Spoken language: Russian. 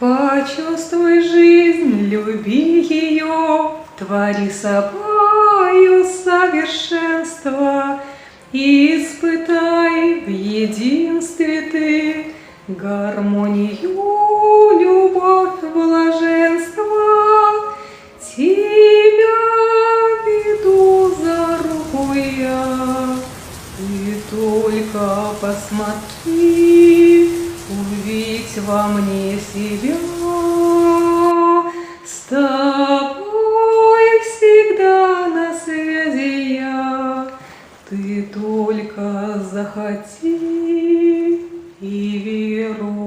Почувствуй жизнь, люби ее, твори собою совершенство, испытай в единстве ты гармонию, любовь, блаженство. Тебя веду за руку я, ты только посмотри, увидь во мне себя. С тобой всегда на связи я, ты только захоти и веруй.